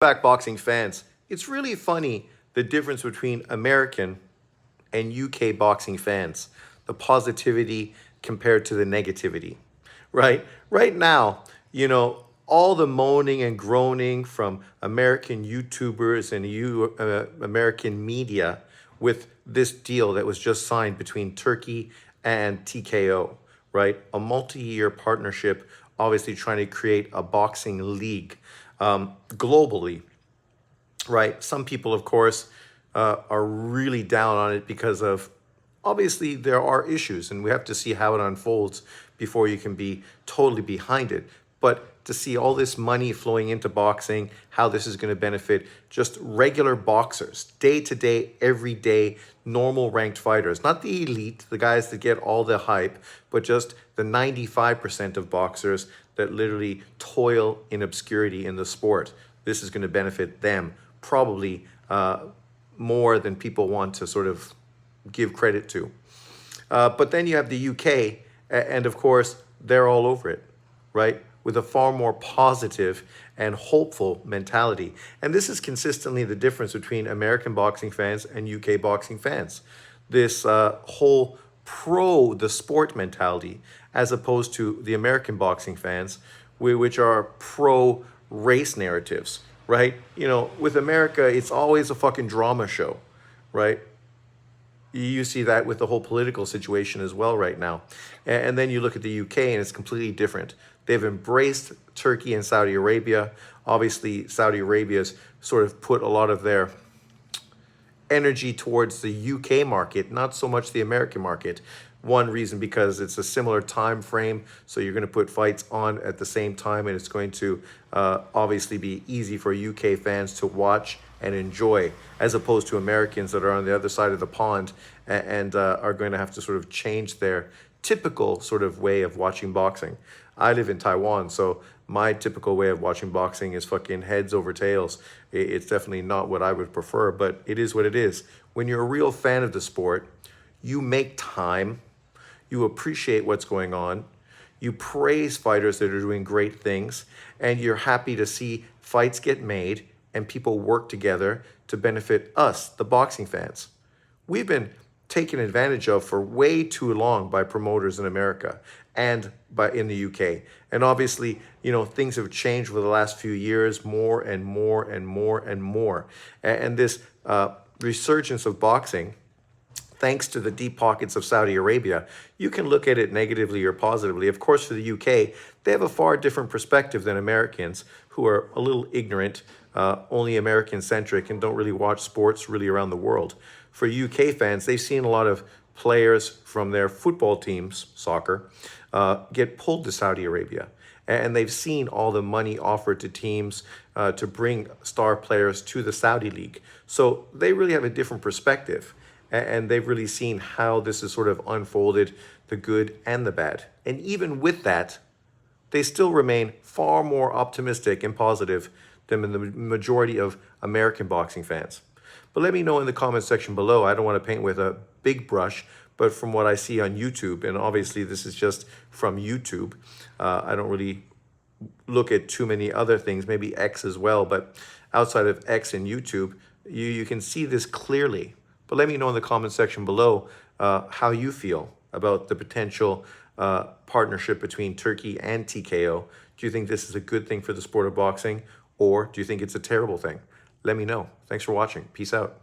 Back boxing fans, it's really funny the difference between American and UK boxing fans, the positivity compared to the negativity, right? Right now, all the moaning and groaning from American YouTubers and American media with this deal that was just signed between Turkey and TKO, right? A multi-year partnership, obviously trying to create a boxing league globally, right? Some people, of course, are really down on it because of obviously there are issues, and we have to see how it unfolds before you can be totally behind it. But to see all this money flowing into boxing, how this is going to benefit just regular boxers, day to day, every day, normal ranked fighters, not the elite, the guys that get all the hype, but just the 95% of boxers that literally toil in obscurity in the sport. This is going to benefit them probably more than people want to sort of give credit to. But then you have the UK, and of course, they're all over it, right? With a far more positive and hopeful mentality. And this is consistently the difference between American boxing fans and UK boxing fans. This whole pro the sport mentality, as opposed to the American boxing fans, which are pro race narratives, right? With America, it's always a fucking drama show, right? You see that with the whole political situation as well right now. And then you look at the UK and it's completely different. They've embraced Turkey and Saudi Arabia. Obviously, Saudi Arabia's sort of put a lot of their energy towards the UK market, not so much the American market. One reason because it's a similar time frame, so you're going to put fights on at the same time, and it's going to obviously be easy for UK fans to watch and enjoy, as opposed to Americans that are on the other side of the pond and are going to have to sort of change their typical sort of way of watching boxing. I live in Taiwan, so my typical way of watching boxing is fucking heads over tails. It's definitely not what I would prefer, but it is what it is. When you're a real fan of the sport, you make time, you appreciate what's going on, you praise fighters that are doing great things, and you're happy to see fights get made and people work together to benefit us, the boxing fans. We've been taken advantage of for way too long by promoters in America and in the UK. And obviously, things have changed over the last few years, more and more and more and more. And this resurgence of boxing, thanks to the deep pockets of Saudi Arabia, you can look at it negatively or positively. Of course, for the UK, they have a far different perspective than Americans, who are a little ignorant, only American-centric, and don't really watch sports really around the world. For UK fans, they've seen a lot of players from their football teams, soccer, get pulled to Saudi Arabia. And they've seen all the money offered to teams to bring star players to the Saudi League. So they really have a different perspective. And they've really seen how this has sort of unfolded, the good and the bad. And even with that, they still remain far more optimistic and positive than the majority of American boxing fans. But let me know in the comments section below. I don't want to paint with a big brush, but from what I see on YouTube, and obviously this is just from YouTube, I don't really look at too many other things, maybe X as well, but outside of X and YouTube, you can see this clearly. But let me know in the comment section below how you feel about the potential partnership between Turkey and TKO. Do you think this is a good thing for the sport of boxing, or do you think it's a terrible thing? Let me know. Thanks for watching. Peace out.